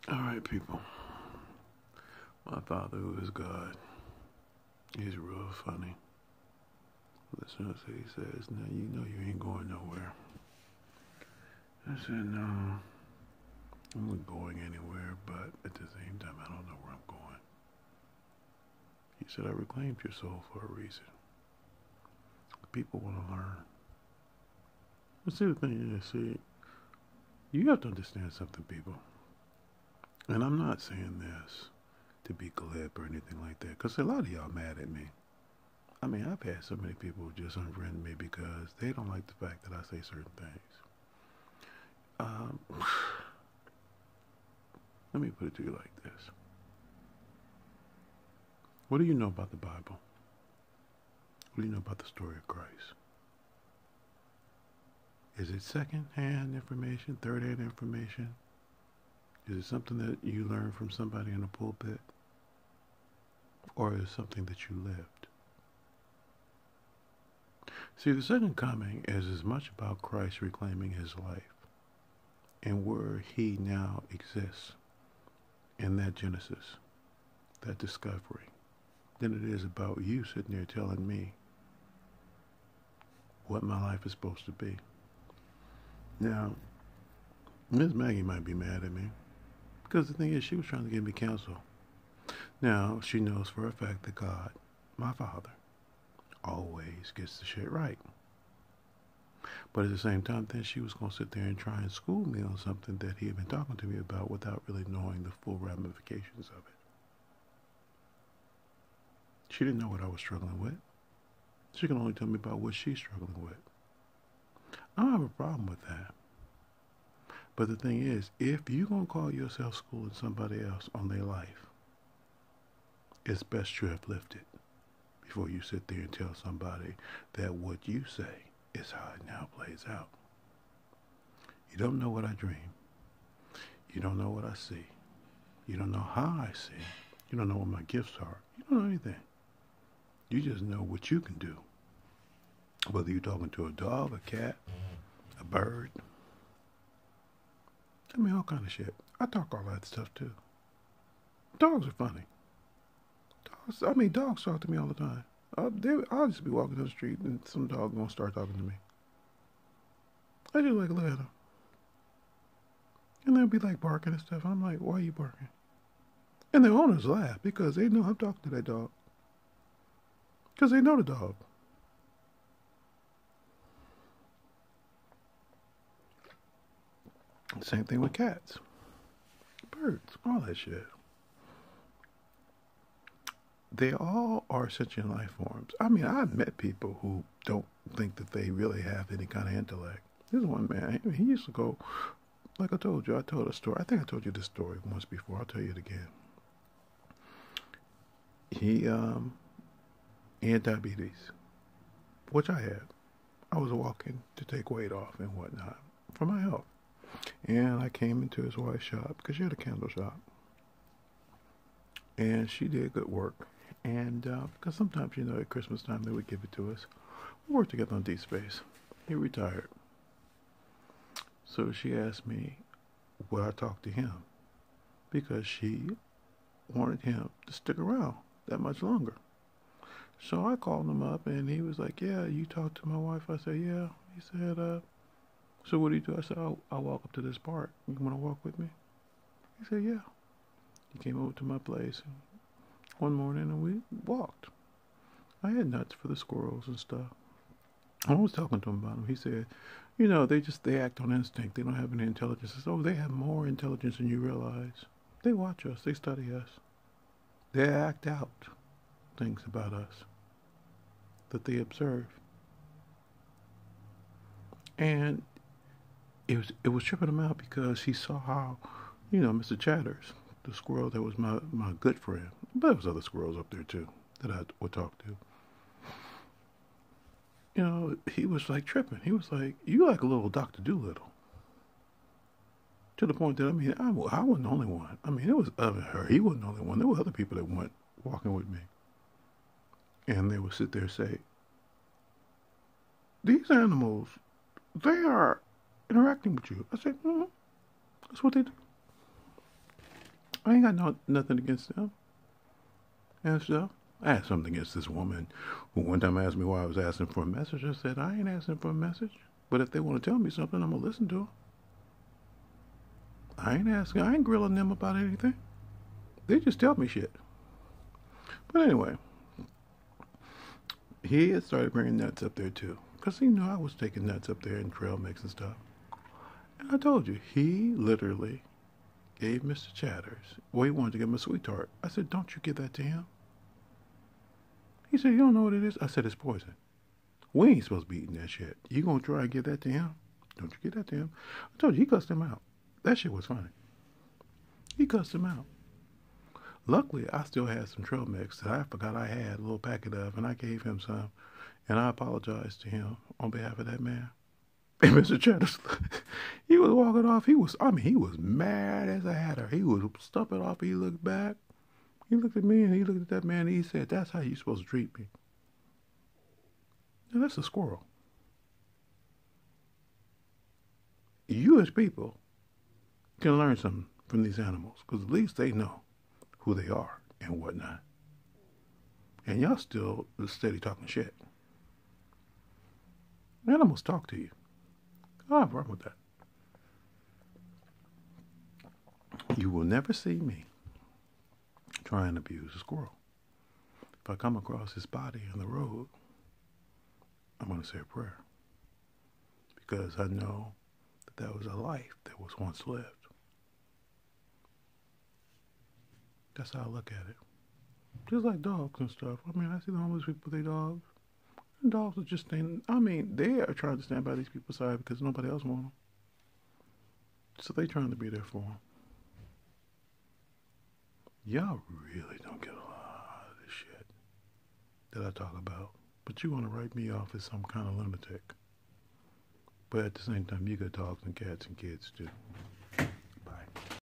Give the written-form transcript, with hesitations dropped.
All right, people. My Father who is God, he's real funny. Listen to what he says. Now you know you ain't going nowhere. I said, no, I'm not going anywhere, but at the same time, I don't know where I'm going. He said, I reclaimed your soul for a reason. People want to learn. But see, the thing is, you have to understand something, people. And I'm not saying this to be glib or anything like that, because a lot of y'all mad at me. I mean, I've had so many people just unfriend me because they don't like the fact that I say certain things. Let me put it to you like this. What do you know about the Bible? What do you know about the story of Christ? Is it second-hand information, third-hand information? Is it something that you learned from somebody in a pulpit? Or is it something that you lived? See, the second coming is as much about Christ reclaiming his life and where he now exists in that Genesis, that discovery, than it is about you sitting there telling me what my life is supposed to be. Now, Miss Maggie might be mad at me because the thing is, she was trying to give me counsel. Now, she knows for a fact that God, my Father, always gets the shit right. But at the same time, then she was going to sit there and try and school me on something that he had been talking to me about without really knowing the full ramifications of it. She didn't know what I was struggling with. She can only tell me about what she's struggling with. I don't have a problem with that. But the thing is, if you're going to call yourself schooling somebody else on their life, it's best you have lived it before you sit there and tell somebody that what you say is how it now plays out. You don't know what I dream. You don't know what I see. You don't know how I see. You don't know what my gifts are. You don't know anything. You just know what you can do. Whether you're talking to a dog, a cat, a bird. I mean, all kind of shit. I talk all that stuff too. Dogs are funny. Dogs talk to me all the time. I'll just be walking down the street and some dog gonna start talking to me. I just like look at them. And they'll be like barking and stuff. I'm like, why are you barking? And the owners laugh because they know I'm talking to that dog. Because they know the dog. Same thing with cats, birds, all that shit. They all are sentient life forms. I mean, I've met people who don't think that they really have any kind of intellect. There's one man, he used to go, like I told you, I told a story. I think I told you this story once before. I'll tell you it again. He had diabetes, which I had. I was walking to take weight off and whatnot for my health. And I came into his wife's shop because she had a candle shop. And she did good work. And because sometimes, at Christmas time, they would give it to us. We worked together on D-Space. He retired. So she asked me, would I talk to him? Because she wanted him to stick around that much longer. So I called him up, and he was like, yeah, you talked to my wife? I said, yeah. He said, so what do you do? I said, I'll walk up to this park. You want to walk with me? He said, yeah. He came over to my place one morning and we walked. I had nuts for the squirrels and stuff. I was talking to him about them. He said, they act on instinct. They don't have any intelligence. I said, oh, they have more intelligence than you realize. They watch us. They study us. They act out things about us that they observe. And it was tripping him out because he saw how, Mr. Chatters, the squirrel that was my good friend, but there was other squirrels up there too that I would talk to. He was like tripping. He was like, you like a little Dr. Doolittle. To the point that, I wasn't the only one. It was her. He wasn't the only one. There were other people that went walking with me. And they would sit there and say, these animals, they are interacting with you. I said, that's what they do. I ain't got nothing against them and stuff. I had something against this woman who one time asked me why I was asking for a message. I said, I ain't asking for a message. But if they want to tell me something, I'm going to listen to them. I ain't grilling them about anything. They just tell me shit. But anyway, he had started bringing nuts up there too. Because he knew I was taking nuts up there in trail mix and stuff. And I told you, he literally gave Mr. Chatters, well, he wanted to give him a sweet tart. I said, don't you give that to him. He said, you don't know what it is? I said, it's poison. We ain't supposed to be eating that shit. You gonna try and give that to him? Don't you give that to him. I told you, he cussed him out. That shit was funny. He cussed him out. Luckily, I still had some trail mix that I forgot I had a little packet of, and I gave him some, and I apologized to him on behalf of that man. And Mr. Chatters, he was walking off. He was mad as a hatter. He was stumping off. He looked back. He looked at me, and he looked at that man, and he said, that's how you supposed to treat me. Now, that's a squirrel. You as people can learn something from these animals, because at least they know who they are and whatnot. And y'all still steady talking shit. Animals talk to you. I don't have a problem with that. You will never see me try and abuse a squirrel. If I come across his body on the road, I'm going to say a prayer. Because I know that was a life that was once lived. That's how I look at it. Just like dogs and stuff. I mean, I see the homeless people with their dogs. And dogs are just standing. I mean, they are trying to stand by these people's side because nobody else wants them. So they trying to be there for them. Y'all really don't get a lot of this shit that I talk about. But you want to write me off as some kind of lunatic. But at the same time, you got dogs and cats and kids too.